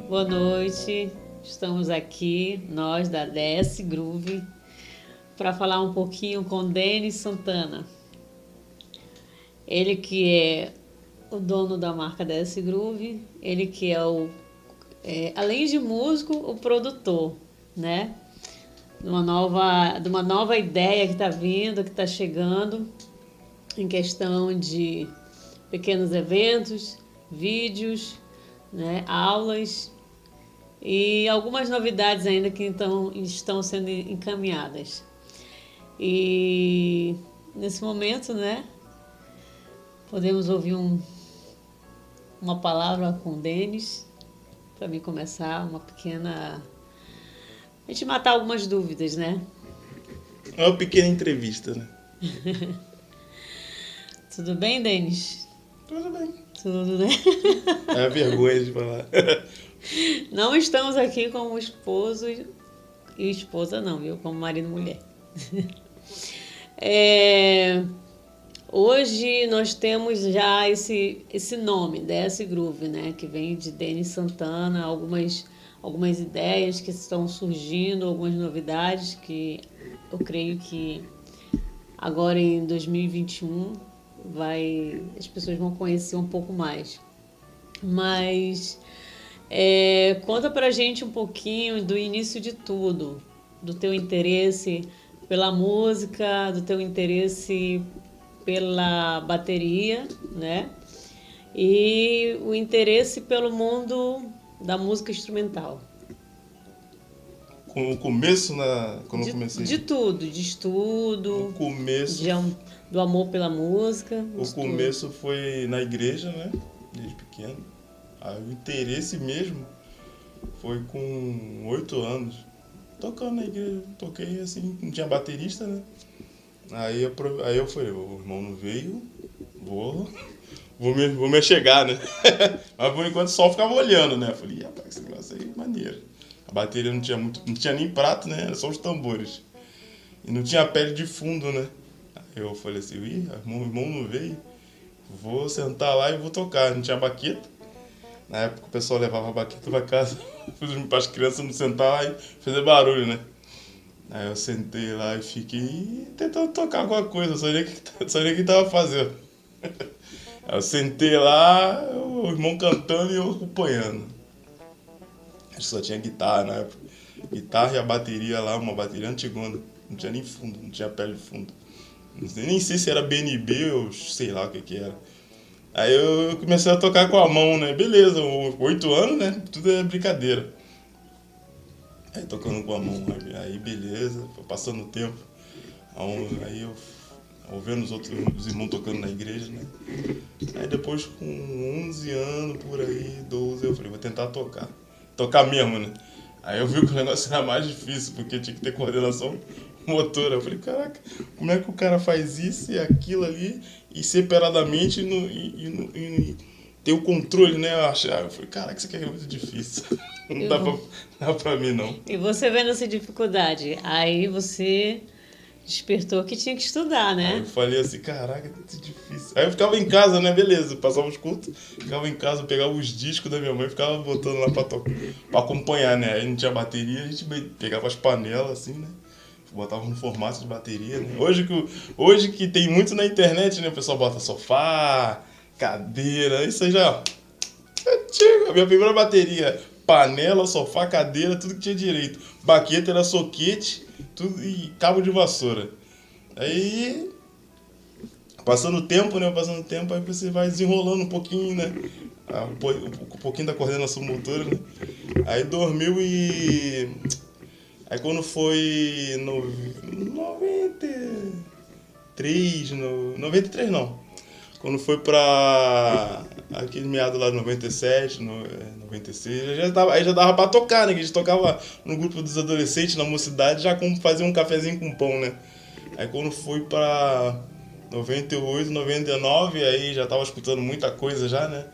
Boa noite, estamos aqui, nós da DS Groove, para falar um pouquinho com Denis Santana. Ele que é o dono da marca DS Groove, ele que é além de músico, o produtor, né? De uma nova ideia que está vindo, que está chegando, em questão de pequenos eventos, vídeos, né, aulas e algumas novidades ainda que estão sendo encaminhadas. E nesse momento, né, podemos ouvir uma palavra com o Denis, para mim começar a gente matar algumas dúvidas, né? É uma pequena entrevista, né? Tudo bem, Denis? Tudo bem. Tudo, né? É a vergonha de falar. Não estamos aqui como esposo e esposa não, viu? Como marido e mulher. Hoje nós temos já esse nome, DS Groove, né? Que vem de Denis Santana, algumas ideias que estão surgindo, algumas novidades que eu creio que agora em 2021 as pessoas vão conhecer um pouco mais. Mas conta pra gente um pouquinho do início de tudo, do teu interesse pela música, do teu interesse pela bateria, né? E o interesse pelo mundo da música instrumental. Com o começo, quando eu comecei? De tudo, de estudo, O começo, do amor pela música. o começo foi na igreja, né? Desde pequeno. Aí o interesse mesmo foi com 8 anos. Tocando na igreja, toquei assim, não tinha baterista, né? Aí eu falei, o irmão não veio, vou me achegar, né? Mas por enquanto só ficava olhando, né? Eu falei, rapaz, esse negócio aí é maneiro. A bateria não tinha nem prato, né? Era só os tambores. E não tinha pele de fundo, né? Aí eu falei assim, o irmão não veio, vou sentar lá e vou tocar. Não tinha baqueta. Na época o pessoal levava a baqueta pra casa, para as crianças não sentar lá e fazer barulho, né? Aí eu sentei lá e fiquei tentando tocar alguma coisa, sabia o que tava fazendo. Aí eu sentei lá, o irmão cantando e eu acompanhando. Acho que só tinha guitarra na época. Guitarra e a bateria lá, uma bateria antigona. Não tinha nem fundo, não tinha pele de fundo. Nem sei se era BNB ou sei lá o que era. Aí eu comecei a tocar com a mão, né? Beleza, 8 anos, né? Tudo é brincadeira. Aí tocando com a mão, aí beleza, foi passando o tempo. Aí eu vendo os irmãos tocando na igreja, né? Aí depois com 11 anos, por aí, 12, eu falei, vou tentar tocar. Tocar mesmo, né? Aí eu vi que o negócio era mais difícil, porque tinha que ter coordenação motora. Eu falei, caraca, como é que o cara faz isso e aquilo ali, e separadamente e ter o controle, né? Eu falei, caraca, isso aqui é muito difícil. Não dá pra mim, não. E você vendo essa dificuldade, aí você despertou que tinha que estudar, né? Aí eu falei assim, caraca, é muito difícil. Aí eu ficava em casa, né, beleza, passava os cultos, ficava em casa, pegava os discos da minha mãe, ficava botando lá pra acompanhar, né? Aí não tinha bateria, a gente pegava as panelas, assim, né? Botava no formato de bateria, né? Hoje que tem muito na internet, né? O pessoal bota sofá, cadeira, isso aí já é antigo. A minha primeira bateria, panela, sofá, cadeira, tudo que tinha direito. Baqueta era soquete, tudo e cabo de vassoura. Aí, passando o tempo, né? Passando o tempo, aí você vai desenrolando um pouquinho, né? Um pouquinho da coordenação motora, né? Aí dormiu e... Aí quando foi no 93, 93 não. Quando foi pra aquele meado lá de 97, 96, aí já dava pra tocar, né? Que a gente tocava no grupo dos adolescentes, na mocidade, já como fazer um cafezinho com pão, né? Aí quando foi pra 98, 99, aí já tava escutando muita coisa já, né?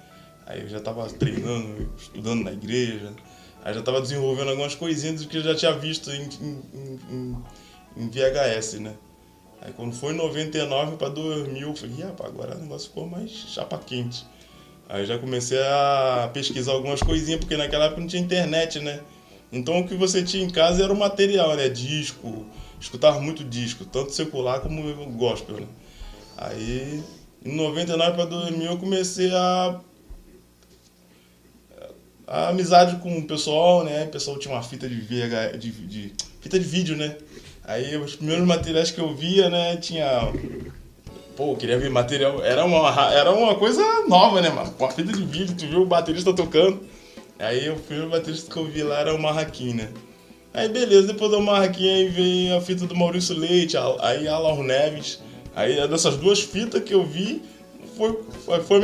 Aí eu já tava treinando, estudando na igreja. Aí já tava desenvolvendo algumas coisinhas que eu já tinha visto em VHS, né? Aí quando foi 99 para 2000, eu falei, rapaz, agora o negócio ficou mais chapa quente. Aí já comecei a pesquisar algumas coisinhas, porque naquela época não tinha internet, né? Então o que você tinha em casa era o material, né? Disco, escutava muito disco, tanto secular como gospel, né? Aí, em 99 para 2000, eu comecei a amizade com o pessoal, né? O pessoal tinha uma fita de fita de vídeo, né? Aí os primeiros materiais que eu via, né? Tinha... Pô, eu queria ver material. Era uma coisa nova, né, mano? Com a fita de vídeo, tu viu o baterista tocando. Aí o primeiro baterista que eu vi lá era o Marraquim, né? Aí beleza, depois do Marraquim aí veio a fita do Maurício Leite, aí Alan Neves. Aí dessas duas fitas que eu vi, foi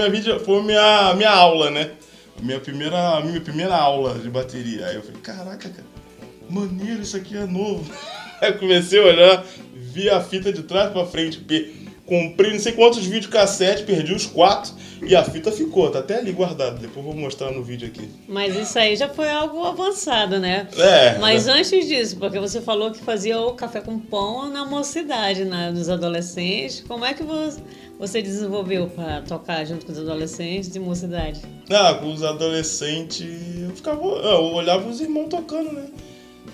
minha aula, né? Minha primeira aula de bateria. Aí eu falei, caraca, cara, maneiro, isso aqui é novo. Aí eu comecei a olhar, vi a fita de trás pra frente, comprei não sei quantos videocassete, perdi os 4 e a fita ficou, tá até ali guardado. Depois eu vou mostrar no vídeo aqui. Mas isso aí já foi algo avançado, né? Mas antes disso, porque você falou que fazia o café com pão na mocidade, nos adolescentes. Como é que você desenvolveu para tocar junto com os adolescentes de mocidade? Com os adolescentes, eu olhava os irmãos tocando, né?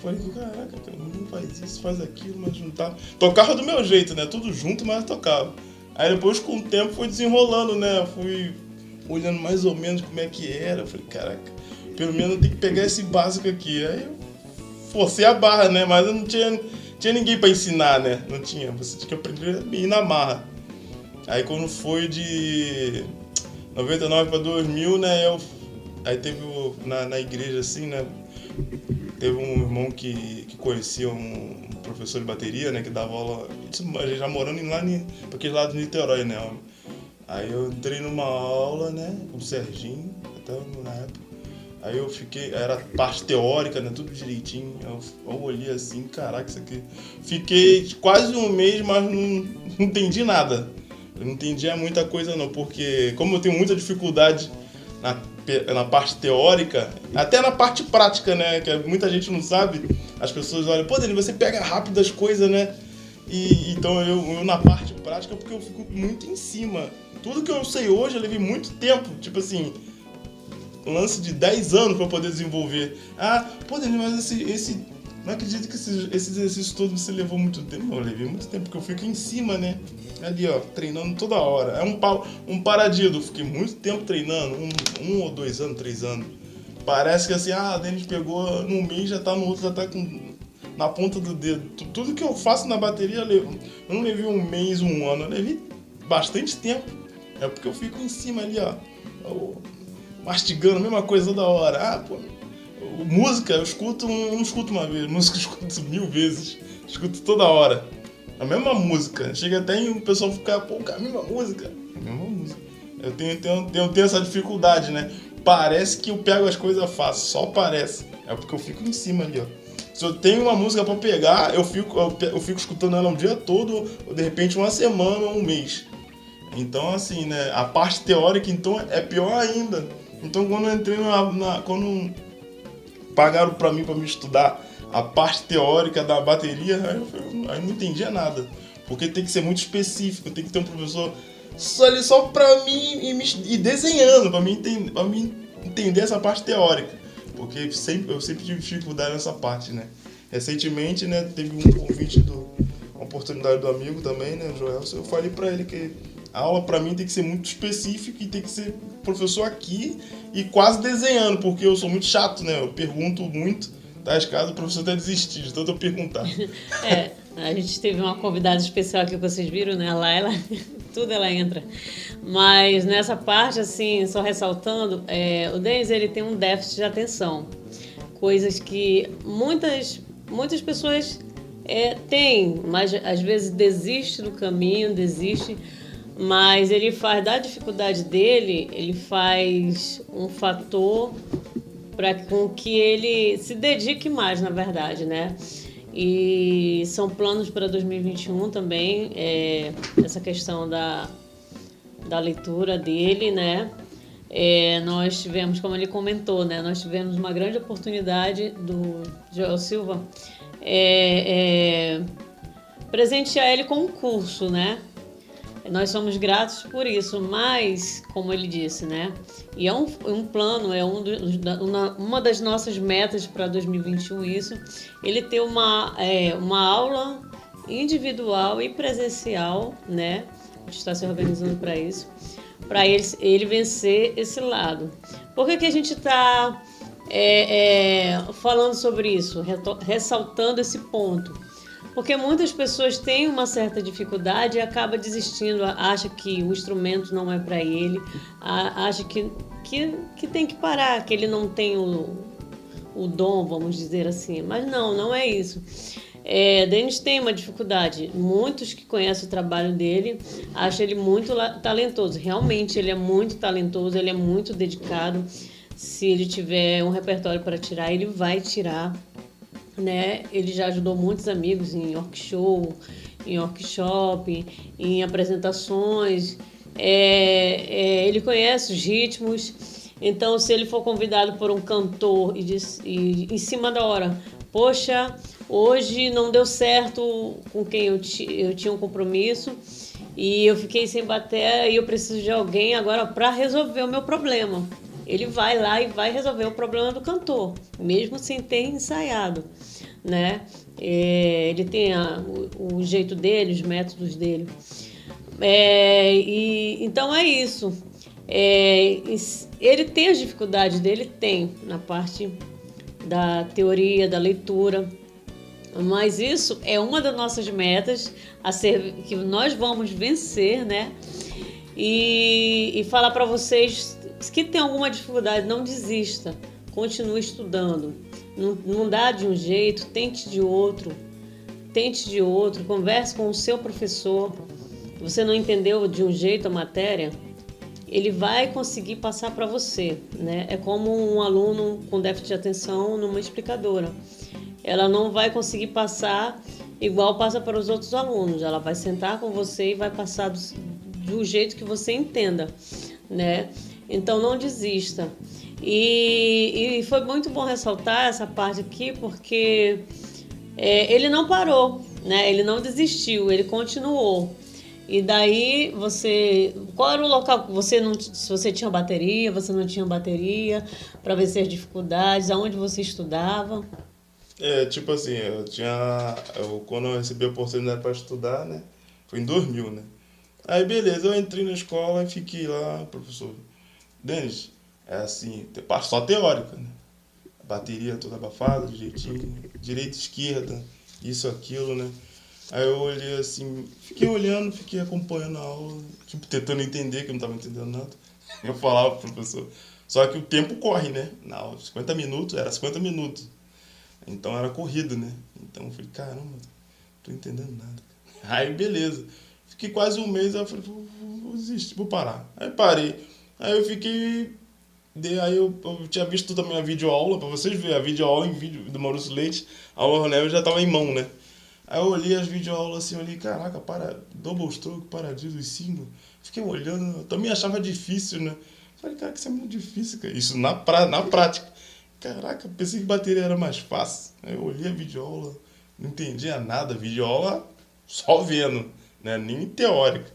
Falei, caraca, não faz isso, faz aquilo, mas não tá... Tocava do meu jeito, né? Tudo junto, mas tocava. Aí depois, com o tempo, foi desenrolando, né? Eu fui olhando mais ou menos como é que era. Eu falei, caraca, pelo menos eu tenho que pegar esse básico aqui. Aí eu forcei a barra, né? Mas eu não tinha ninguém pra ensinar, né? Não tinha. Você tinha que aprender a ir na marra. Aí quando foi de 99 para 2000, né? Aí teve na igreja, assim, né? Teve um irmão que conhecia um professor de bateria, né, que dava aula, já morando lá para aquele lado de Niterói, né. Aí eu entrei numa aula, né, com o Serginho, até na época. Aí eu fiquei, era parte teórica, né, tudo direitinho. Eu olhei assim, caraca, isso aqui. Fiquei quase um mês, mas não entendi nada. Eu não entendia muita coisa não, porque como eu tenho muita dificuldade na parte teórica, até na parte prática, né, que muita gente não sabe, as pessoas olham, pô, Dani, você pega rápido as coisas, né, então eu na parte prática, porque eu fico muito em cima. Tudo que eu sei hoje, eu levei muito tempo, tipo assim, um lance de 10 anos para poder desenvolver. Pô, Dani, mas não acredito que esse exercício todo você levou muito tempo. Não, eu levei muito tempo, porque eu fico em cima, né? Ali, ó, treinando toda hora. É um paradido. Eu fiquei muito tempo treinando, um ou 2 anos, 3 anos. Parece que assim, a Denis pegou num mês, já tá no outro, já tá na ponta do dedo. Tudo que eu faço na bateria, eu não levei um mês, um ano, eu levei bastante tempo. É porque eu fico em cima ali, ó, mastigando a mesma coisa toda hora. Pô, música eu escuto, não escuto uma vez, música eu escuto 1000 vezes, escuto toda hora. A mesma música. Chega até em o pessoal ficar, pô, a mesma música. A mesma música. Eu tenho essa dificuldade, né? Parece que eu pego as coisas fácil, só parece. É porque eu fico em cima ali, ó. Se eu tenho uma música pra pegar, eu fico escutando ela um dia todo, ou de repente uma semana ou um mês. Então, assim, né? A parte teórica, então, é pior ainda. Então, quando eu entrei quando pagaram pra mim estudar a parte teórica da bateria, aí eu não entendia nada. Porque tem que ser muito específico, tem que ter um professor só pra mim e desenhando, pra mim entender essa parte teórica. Porque eu sempre tive dificuldade nessa parte, né? Recentemente, né, teve um convite, uma oportunidade do amigo também, né, Joel. Eu falei pra ele que a aula pra mim tem que ser muito específica e tem que ser professor aqui e quase desenhando, porque eu sou muito chato, né? Eu pergunto muito. Das casas, o professor até desistir de tanto eu perguntar. A gente teve uma convidada especial aqui que vocês viram, né? A Laila, tudo ela entra. Mas nessa parte, assim, só ressaltando, o Denis, ele tem um déficit de atenção. Coisas que muitas pessoas têm, mas às vezes desiste do caminho, mas ele faz, da dificuldade dele, ele faz um fator para com que ele se dedique mais, na verdade, né? E são planos para 2021 também, essa questão da leitura dele, né? Nós tivemos, como ele comentou, né? Nós tivemos uma grande oportunidade do Joel Silva presentear ele com um curso, né? Nós somos gratos por isso, mas, como ele disse, né? E é um plano, é uma das nossas metas para 2021 isso, ele ter uma aula individual e presencial, né? A gente está se organizando para isso, para ele vencer esse lado. Por que a gente está falando sobre isso, ressaltando esse ponto? Porque muitas pessoas têm uma certa dificuldade e acabam desistindo, acha que o instrumento não é para ele, acha que tem que parar, que ele não tem o dom, vamos dizer assim. Mas não é isso. Denis tem uma dificuldade. Muitos que conhecem o trabalho dele acham ele muito talentoso. Realmente ele é muito talentoso, ele é muito dedicado. Se ele tiver um repertório para tirar, ele vai tirar. Né? Ele já ajudou muitos amigos em workshop, em apresentações. Ele conhece os ritmos. Então, se ele for convidado por um cantor e em cima da hora, poxa, hoje não deu certo com quem eu tinha um compromisso e eu fiquei sem bater e eu preciso de alguém agora para resolver o meu problema. Ele vai lá e vai resolver o problema do cantor, mesmo sem ter ensaiado, né? Ele tem o jeito dele, os métodos dele. Então é isso. Ele tem as dificuldades dele, tem, na parte da teoria, da leitura, mas isso é uma das nossas metas que nós vamos vencer, né? E falar para vocês que tem alguma dificuldade, não desista, continue estudando. Não dá de um jeito, tente de outro, converse com o seu professor. Você não entendeu de um jeito a matéria, ele vai conseguir passar para você, né? É como um aluno com déficit de atenção numa explicadora. Ela não vai conseguir passar igual passa para os outros alunos. Ela vai sentar com você e vai passar do jeito que você entenda, né? Então não desista. E foi muito bom ressaltar essa parte aqui, porque ele não parou, né? Ele não desistiu, ele continuou. E daí qual era o local que se você tinha bateria, você não tinha bateria, para vencer as dificuldades, aonde você estudava? Tipo assim, quando eu recebi a oportunidade para estudar, né? Foi em 2000, né? Aí beleza, eu entrei na escola e fiquei lá, professor Denis, é assim, só teórica, né? A bateria toda abafada, do jeitinho, direita, esquerda, isso, aquilo, né? Aí eu olhei assim, fiquei olhando, fiquei acompanhando a aula, tipo, tentando entender, que eu não estava entendendo nada. Eu falava pro professor. Só que o tempo corre, né? Na aula, 50 minutos, era 50 minutos. Então era corrido, né? Então eu falei, caramba, não tô entendendo nada. Aí beleza. Fiquei quase um mês, aí eu falei, vou desistir, vou parar. Aí parei. Aí eu fiquei... Aí eu tinha visto também a videoaula, pra vocês verem, a videoaula em vídeo do Maurício Leite, a aula Neve já tava em mão, né? Aí eu olhei as videoaulas assim, olhei, caraca, double stroke, paradiso e single. Fiquei olhando, eu também achava difícil, né? Falei, cara, que isso é muito difícil, cara. Isso na prática. Caraca, pensei que bateria era mais fácil. Aí eu olhei a videoaula, não entendia nada, videoaula só vendo, né? Nem teórica.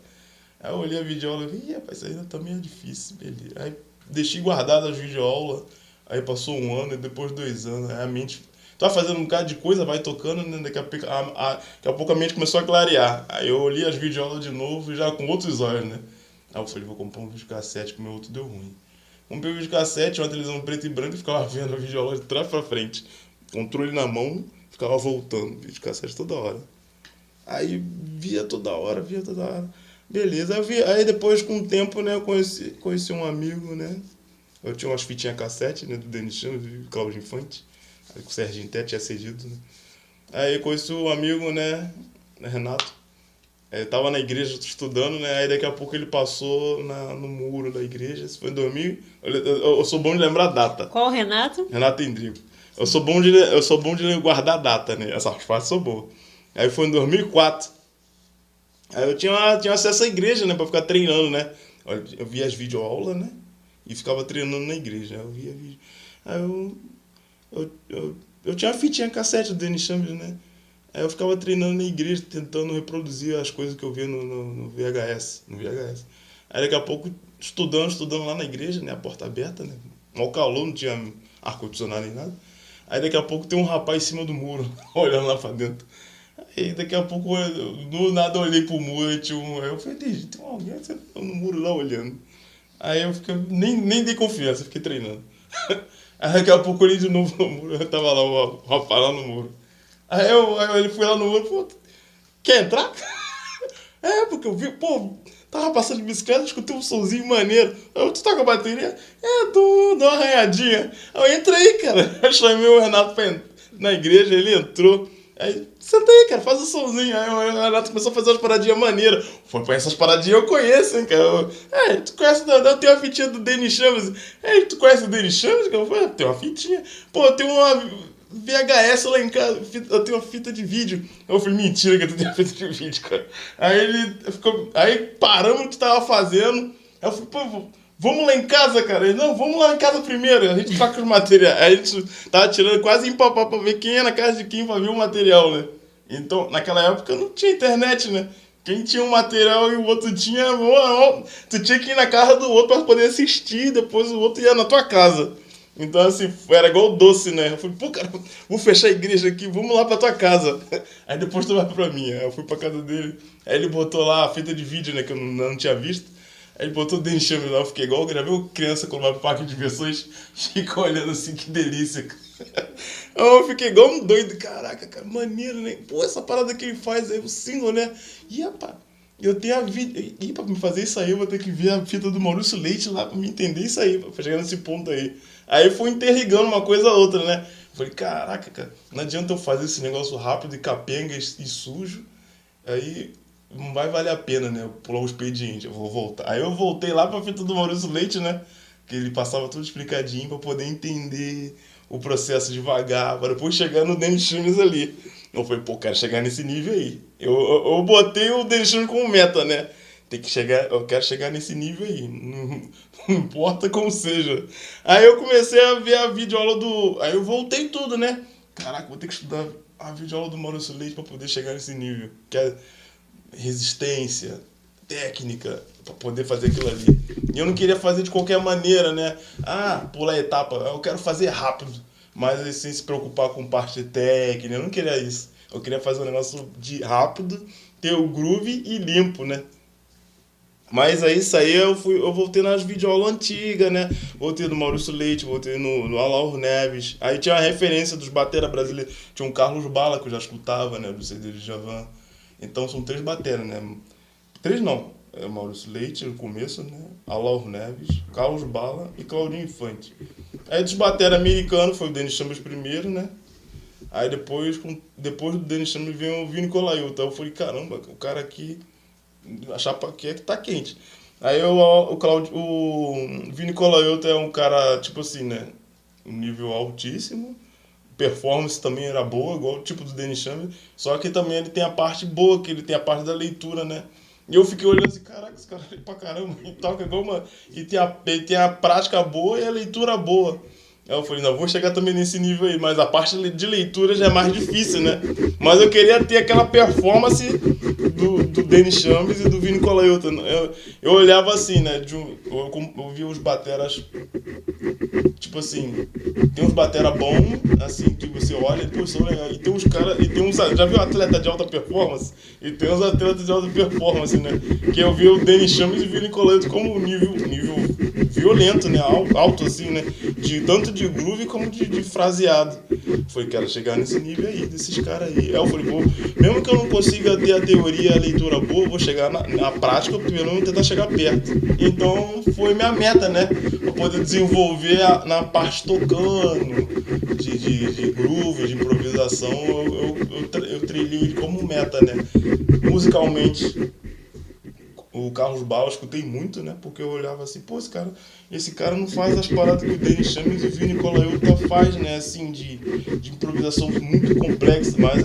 Aí eu olhei a videoaula e falei, rapaz, isso ainda também é difícil, beleza. Aí deixei guardado as videoaulas, aí passou um ano e depois 2 anos, aí a mente... Tava fazendo um bocado de coisa, vai tocando, né? Daqui a pouco a mente começou a clarear. Aí eu olhei as videoaulas de novo, já com outros olhos, né? Aí eu falei, vou comprar um videocassete, que o meu outro deu ruim. Comprei um videocassete, uma televisão preto e branco, e ficava vendo a videoaula de trás pra frente. Controle na mão, ficava voltando, videocassete toda hora. Aí via toda hora. Beleza, aí depois com o tempo, né, eu conheci um amigo, né? Eu tinha umas fitinhas cassete, né, do Denis Chaves, do Cláudio Infante. Aí com o Serginho Té tinha cedido, né? Aí conheci um amigo, né, Renato. Tava na igreja estudando, né? Aí daqui a pouco ele passou no muro da igreja. Isso foi em 2000. Eu sou bom de lembrar a data. Qual o Renato? Renato Endrigo. Eu sou bom de guardar a data, né? Essas partes sou boa. Aí foi em 2004. Aí eu tinha acesso à igreja, né? Pra ficar treinando, né? Eu via as videoaulas, né? E ficava treinando na igreja. Aí eu via vídeo. Aí eu tinha a fitinha cassete do Denis Chaves, né? Aí eu ficava treinando na igreja, tentando reproduzir as coisas que eu via no VHS. Aí daqui a pouco, estudando lá na igreja, né? A porta aberta, né? Mal calor, não tinha ar-condicionado nem nada. Aí daqui a pouco tem um rapaz em cima do muro, olhando lá pra dentro. Aí daqui a pouco, do nada eu olhei pro muro e tinha um... Aí eu falei, tem alguém no muro lá olhando. Aí eu fiquei, nem dei confiança, fiquei treinando. Aí daqui a pouco eu olhei de novo no muro, eu tava lá, o rapaz lá no muro. Aí ele foi lá no muro e falou, quer entrar? Porque eu vi, tava passando de bicicleta, escutei um somzinho maneiro. Tu toca a bateria? Dou uma arranhadinha. Aí eu entrei, cara. Eu chamei o Renato na igreja, ele entrou. Aí, senta aí, cara, faz o somzinho. Aí o Renato começou a fazer umas paradinhas maneiras. Foi, pô, essas paradinhas eu conheço, hein, cara. Tu conhece, eu tenho uma fitinha do Denis Chaves. Tu conhece o Denis Chaves? Eu falei, tem uma fitinha. Pô, eu tenho uma VHS lá em casa, eu tenho uma fita de vídeo. Eu falei, mentira que tu tem uma fita de vídeo, cara. Aí paramos o que tu tava fazendo. Aí eu falei, pô, vamos lá em casa, cara. Ele, não, vamos lá em casa primeiro. A gente troca os materiais. Aí a gente tava tirando quase empapar pra ver quem ia na casa de quem pra ver o material, né? Então, naquela época não tinha internet, né? Quem tinha um material e o outro tinha... Tu tinha que ir na casa do outro pra poder assistir. Depois o outro ia na tua casa. Então, assim, era igual doce, né? Eu falei, pô, cara, vou fechar a igreja aqui, vamos lá pra tua casa. Aí depois tu vai pra minha. Aí eu fui pra casa dele. Aí ele botou lá a fita de vídeo, né, que eu não tinha visto. Aí ele botou o Denis Chaves lá, eu fiquei igual, gravei uma criança quando vai pro parque de diversões, fica olhando assim, que delícia. Eu fiquei igual um doido, caraca, cara, maneiro, né? Pô, essa parada que ele faz aí, o single, né? E, rapaz, eu tenho a vida... E pra me fazer isso aí, eu vou ter que ver a fita do Maurício Leite lá pra me entender isso aí, pra chegar nesse ponto aí. Aí foi interligando uma coisa a outra, né? Falei, caraca, cara, não adianta eu fazer esse negócio rápido e capenga e sujo. Aí não vai valer a pena, né? Eu pular o expediente, eu vou voltar. Aí eu voltei lá pra fita do Maurício Leite, né? Que ele passava tudo explicadinho pra poder entender o processo devagar, para depois chegar no Denis Chaves ali. Eu falei, pô, quero chegar nesse nível aí. Eu botei o Denis Chaves como meta, né? Tem que chegar, eu quero chegar nesse nível aí, não importa como seja. Aí eu comecei a ver a videoaula do... Aí eu voltei tudo, né? Caraca, vou ter que estudar a videoaula do Maurício Leite para poder chegar nesse nível. Que é resistência, técnica, para poder fazer aquilo ali. E eu não queria fazer de qualquer maneira, né? Pular etapa, eu quero fazer rápido, mas sem se preocupar com parte técnica, eu não queria isso. Eu queria fazer um negócio de rápido, ter o groove e limpo, né? Mas aí isso aí eu voltei nas videoaulas antigas, né? Voltei no Maurício Leite, voltei no Alauro Neves. Aí tinha a referência dos batera brasileiros. Tinha um Carlos Bala, que eu já escutava, né? Do CD de Djavan. Então são 3 bateras, né? 3 não. É Maurício Leite no começo, né? Alauro Neves, Carlos Bala e Claudinho Infante. Aí dos batera americanos foi o Denis Chaves primeiro, né? Aí depois do Denis Chaves veio o Vini Colaiuta. Eu falei, caramba, o cara aqui... A chapa aqui é que tá quente. Aí o Vini Colaiuta é um cara, tipo assim, né? Um nível altíssimo. Performance também era boa, igual o tipo do Denis Chaves. Só que também ele tem a parte boa, que ele tem a parte da leitura, né? E eu fiquei olhando assim, caraca, esse cara ali pra caramba. E toca igual uma... E tem a prática boa e a leitura boa. Aí eu falei, não, vou chegar também nesse nível aí, mas a parte de leitura já é mais difícil, né? Mas eu queria ter aquela performance do Denis Chaves e do Vini Colaiuta. Eu olhava assim, né? Eu via os bateras, tipo assim, tem uns batera bons, assim, que você olha e, pô, são legais. E tem uns caras, já viu atleta de alta performance? E tem uns atletas de alta performance, né? Que eu vi o Denis Chaves e o Vini Colaiuta como nível violento, né? Alto, assim, né? Tanto de groove como de fraseado. Falei, quero chegar nesse nível aí, desses caras aí. Aí eu falei, pô, mesmo que eu não consiga ter a teoria e a leitura boa, vou chegar na prática, primeiro vou tentar chegar perto. Então foi minha meta, né? Pra poder desenvolver na parte tocando, de groove, de improvisação, eu trilhei como meta, né? Musicalmente, o Carlos Bala eu escutei muito, né? Porque eu olhava assim, pô, esse cara não faz as paradas que o Denis Chaves e o Vini Colaiuta faz, né? Assim, de improvisação muito complexa, mas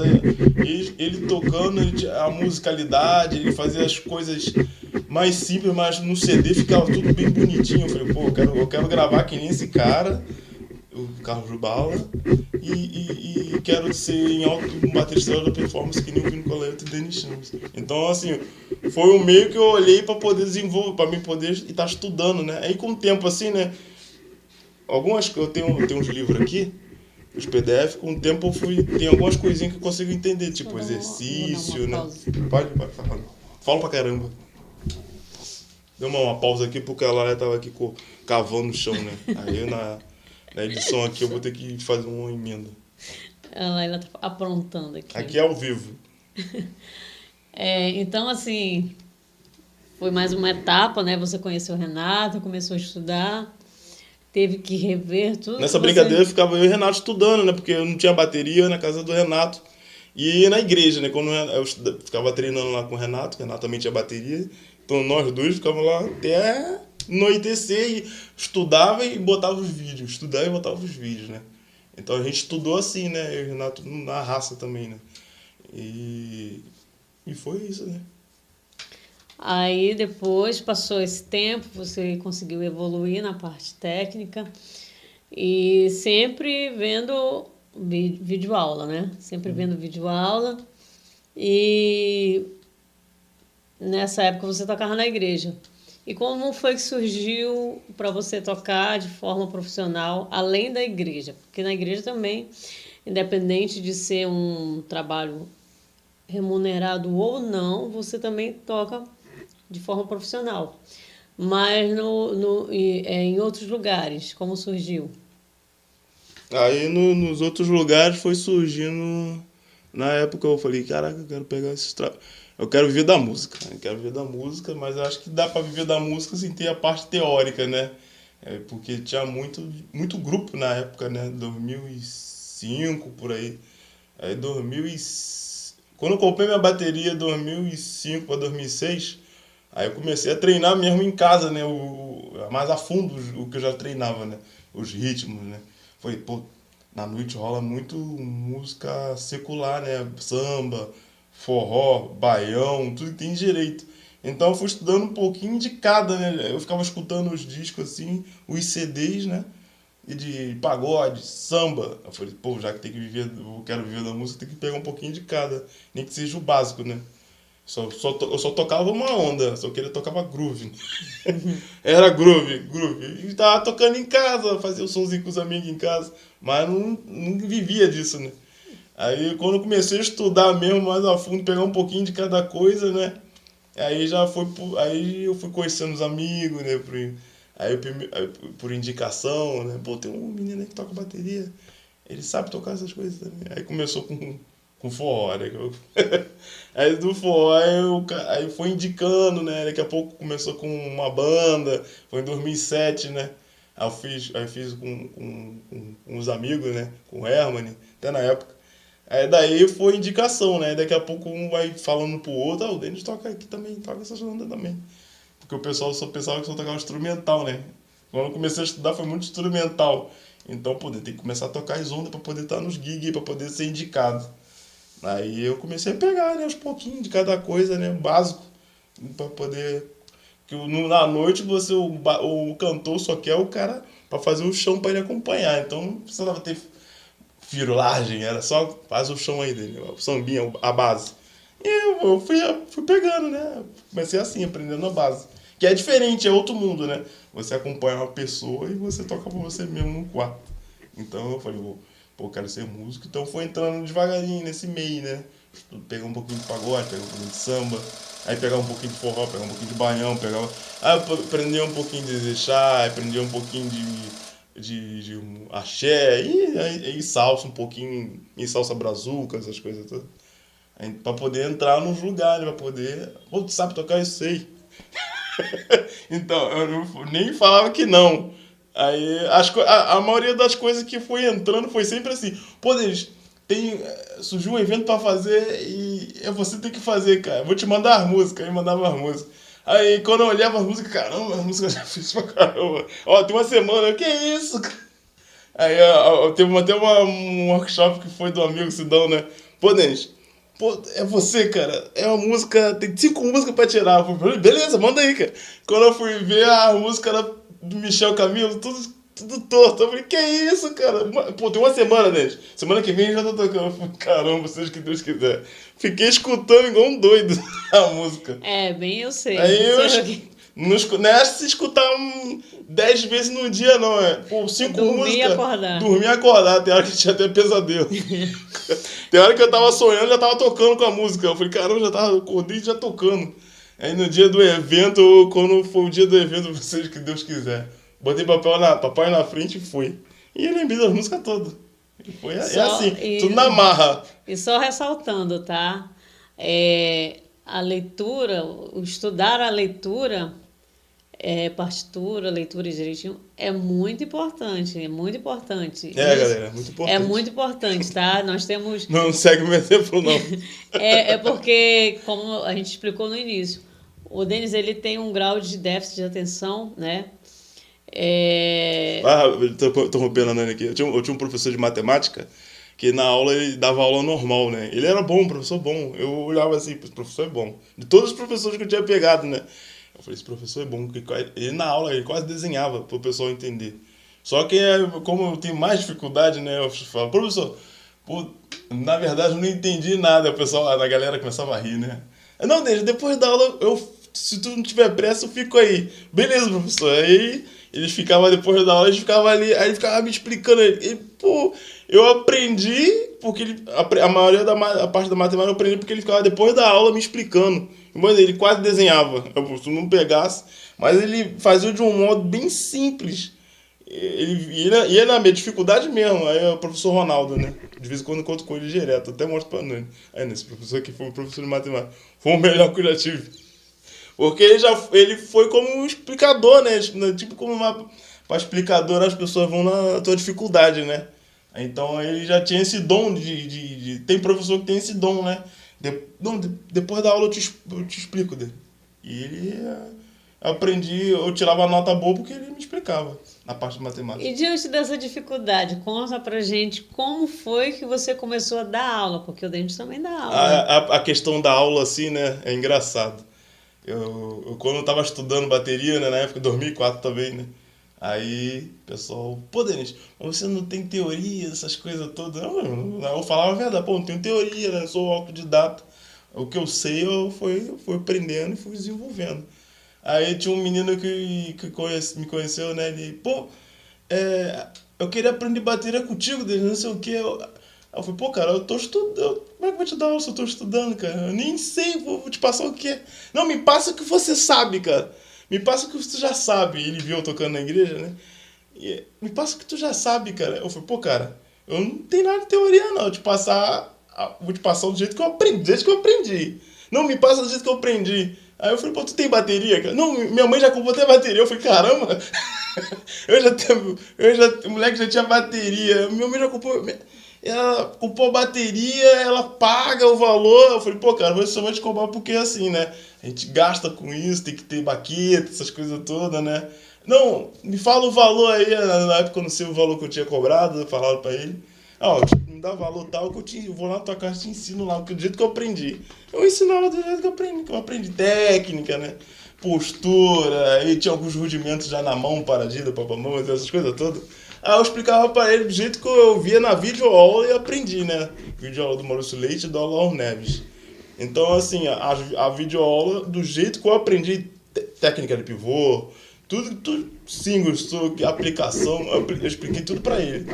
ele tocando, a musicalidade, ele fazia as coisas mais simples, mas no CD ficava tudo bem bonitinho. Eu falei, pô, eu quero gravar que nem esse cara. o Carlos Jubala, e quero ser em alto um baterista da performance que nem o Vino Colaiuta e Denis Chambers. Então, assim, foi um meio que eu olhei para poder desenvolver, para mim poder estar estudando, né? Aí com o tempo, assim, né? Eu tenho uns livros aqui, os PDF, com o tempo tem algumas coisinhas que eu consigo entender, tipo exercício, né? Pode falar. Fala pra caramba. Deu uma pausa aqui porque ela estava aqui cavando no chão, né? Aí na edição aqui eu vou ter que fazer uma emenda. Ela tá aprontando aqui. Aqui é ao vivo. Então, assim, foi mais uma etapa, né? Você conheceu o Renato, começou a estudar, teve que rever tudo. Nessa brincadeira ficava eu e o Renato estudando, né? Porque eu não tinha bateria na casa do Renato. E na igreja, né? Quando eu ficava treinando lá com o Renato também tinha bateria. Então nós dois ficávamos lá até anoitecer e estudava e botava os vídeos. Estudava e botava os vídeos, né? Então a gente estudou assim, né? Eu e o Renato na raça também, né? E foi isso, né? Aí depois passou esse tempo, você conseguiu evoluir na parte técnica e sempre vendo videoaula, né? Sempre vendo videoaula. E nessa época você tocava na igreja. E como foi que surgiu para você tocar de forma profissional além da igreja? Porque na igreja também, independente de ser um trabalho remunerado ou não, você também toca de forma profissional. Mas em outros lugares, como surgiu? Aí nos outros lugares foi surgindo. Na época eu falei, caraca, eu quero pegar esses trabalhos. Eu quero viver da música. Eu quero viver da música, mas eu acho que dá pra viver da música sem ter a parte teórica, né? Porque tinha muito grupo na época, né? 2005, por aí. Aí quando eu comprei minha bateria 2005 para 2006, aí eu comecei a treinar mesmo em casa, né? Mais a fundo o que eu já treinava, né? Os ritmos, né? Foi, na noite rola muito música secular, né? Samba, forró, baião, tudo que tem direito. Então eu fui estudando um pouquinho de cada, né? Eu ficava escutando os discos assim, os CDs, né? E de pagode, samba. Eu falei, já que eu quero viver da música, tem que pegar um pouquinho de cada. Nem que seja o básico, né? Eu só tocava uma onda, só queria tocar groove. Era groove. E tava tocando em casa, fazia o somzinho com os amigos em casa, mas não vivia disso, né? Aí quando eu comecei a estudar mesmo mais a fundo, pegar um pouquinho de cada coisa, né? Aí eu fui conhecendo os amigos, né? Aí por indicação, né? Tem um menino aí que toca bateria, ele sabe tocar essas coisas também. Aí começou com forró, né? Aí do forró aí foi indicando, né? Daqui a pouco começou com uma banda, foi em 2007, né? Aí eu fiz com uns amigos, né? Com o Herman, até na época. Aí daí foi indicação, né? Daqui a pouco um vai falando pro outro, o Denis toca aqui também, toca essas bandas também. Porque o pessoal só pensava que só tocava instrumental, né? Quando eu comecei a estudar foi muito instrumental. Então, tem que começar a tocar as ondas pra poder estar nos gigs, pra poder ser indicado. Aí eu comecei a pegar, né, aos pouquinhos de cada coisa, né, básico, pra poder... Que na noite o cantor só quer o cara pra fazer o chão pra ele acompanhar. Então não precisava ter firulagem, era só faz o chão aí dele, o sambinha, a base. E eu fui pegando, né, comecei assim, aprendendo a base. Que é diferente, é outro mundo, né? Você acompanha uma pessoa e você toca pra você mesmo no quarto. Então eu falei, quero ser músico. Então foi entrando devagarinho nesse meio, né? Pegar um pouquinho de pagode, pegar um pouquinho de samba, aí pegar um pouquinho de forró, pegar um pouquinho de baião, aí aprender um pouquinho de zexá, aprender um pouquinho de axé, e salsa um pouquinho, e salsa brazuca, essas coisas todas. Aí, pra poder entrar nos lugares, pra poder... tu sabe tocar? Eu sei. Então, eu nem falava que não. Aí, a maioria das coisas que foi entrando foi sempre assim. Denis, surgiu um evento pra fazer e você tem que fazer, cara. Vou te mandar as músicas. Aí mandava as músicas. Aí, quando eu olhava as músicas, caramba, as músicas eu já fiz pra caramba. Tem uma semana, que isso? Aí, teve até um workshop que foi do amigo Sidão, né? Denis, é você, cara. É uma música, tem 5 músicas pra tirar. Eu falei, beleza, manda aí, cara. Quando eu fui ver a música era do Michel Camilo, tudo tudo torto. Eu falei, que isso, cara? Pô, tem uma semana, Denis. Semana que vem eu já tô tocando. Eu falei, caramba, seja o que Deus quiser. Fiquei escutando igual um doido a música. Bem eu sei. Aí eu não é se escutar 10 vezes no dia, não. Pô, 5 músicas. Dormir e acordar. Dormir e acordar. Tem hora que tinha até pesadelo. Tem hora que eu tava sonhando e já tava tocando com a música. Eu falei, caramba, já tava acordei e já tocando. Aí no dia do evento, quando foi o dia do evento, seja o que Deus quiser. Botei papai na frente e foi. E eu lembrei das músicas todas. Foi assim, tudo na marra. E só ressaltando, tá? A leitura, o estudar a leitura, partitura, leitura direitinho, é muito importante. É muito importante. Galera, é muito importante. É muito importante, tá? Nós temos... Não segue o meu exemplo, não. Porque, como a gente explicou no início, o Denis, ele tem um grau de déficit de atenção, né? Tô rompendo a Nani aqui. Eu tinha um professor de matemática que na aula ele dava aula normal, né? Ele era bom, professor bom. Eu olhava assim, esse professor é bom. De todos os professores que eu tinha pegado, né? Eu falei, esse professor é bom. Ele na aula, ele quase desenhava para o pessoal entender. Só que, como eu tenho mais dificuldade, né? Eu falo, professor, pô, na verdade eu não entendi nada. A galera começava a rir, né? Não, depois da aula, se tu não tiver pressa, eu fico aí. Beleza, professor. Aí eles ficavam, depois da aula, eles ficavam ali, aí ele ficava me explicando. Pô, eu aprendi, porque a maioria a parte da matemática eu aprendi porque ele ficava depois da aula me explicando. Mano, ele quase desenhava, se não pegasse, mas ele fazia de um modo bem simples. Ele ia na minha dificuldade mesmo. Aí o professor Ronaldo, né? De vez em quando eu conto com ele direto, até mostro pra ele. Aí nesse professor aqui foi um professor de matemática. Foi o melhor que eu já tive. Porque ele foi como um explicador, né? Tipo como pra explicador as pessoas vão na tua dificuldade, né? Então ele já tinha esse dom tem professor que tem esse dom, né? Depois da aula eu te explico dele. E ele aprendi, eu tirava nota boa porque ele me explicava na parte de matemática. E diante dessa dificuldade, conta pra gente como foi que você começou a dar aula, porque o Denis também dá aula. A questão da aula, assim, né, é engraçado. Quando eu tava estudando bateria, né, na época, 2004 também, né, aí o pessoal, pô, Denis, você não tem teoria, essas coisas todas. Eu falava a verdade, pô, não tenho teoria, né, eu sou autodidata. O que eu sei, eu fui aprendendo e fui desenvolvendo. Aí tinha um menino que me conheceu, né? Ele, pô, eu queria aprender bateria contigo, Denis, não sei o quê. Eu falei, pô, cara, eu tô estudando. Como é que eu vou te dar aula se eu tô estudando, cara? Eu nem sei, vou te passar o quê? Não, me passa o que você sabe, cara. Me passa o que você já sabe. Ele viu eu tocando na igreja, né? Me passa o que tu já sabe, cara. Eu falei, pô, cara, eu não tenho nada de teoria, não. Vou te passar do jeito que eu aprendi. Não, me passa do jeito que eu aprendi. Aí eu falei, pô, tu tem bateria, cara? Não, minha mãe já comprou até bateria. Eu falei, caramba, o moleque já tinha bateria. Minha mãe já comprou, ela comprou bateria, ela paga o valor. Eu falei, pô, cara, você só vai te cobrar porque é assim, né? A gente gasta com isso, tem que ter baqueta, essas coisas todas, né? Não, me fala o valor aí. Na época eu não sei o valor que eu tinha cobrado, eu falava pra ele. Me dá valor tal, que eu vou lá na tua casa e te ensino lá, do jeito que eu aprendi. Eu ensinava do jeito que eu aprendi técnica, né? Postura, aí tinha alguns rudimentos já na mão, paradida, papamão, essas coisas todas. Aí eu explicava pra ele do jeito que eu via na videoaula e aprendi, né? Videoaula do Maurício Leite e do Alaor Neves. Então, assim, a videoaula, do jeito que eu aprendi técnica de pivô, tudo singles, aplicação, eu expliquei tudo pra ele.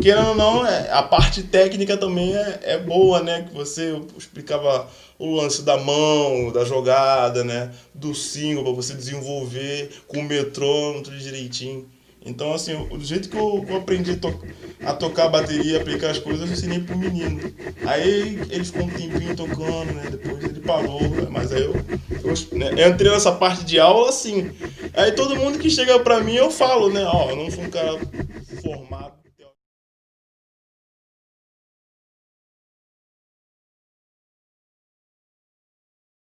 Querendo ou não, a parte técnica também é boa, né? Que você explicava o lance da mão, da jogada, né? Do single, pra você desenvolver com o metrônomo, tudo direitinho. Então, assim, do jeito que eu aprendi a tocar a bateria, aplicar as coisas, eu ensinei pro menino. Aí ele ficou um tempinho tocando, né? Depois ele parou, mas aí eu entrei nessa parte de aula, assim. Aí todo mundo que chega pra mim, eu falo, né? Eu não sou um cara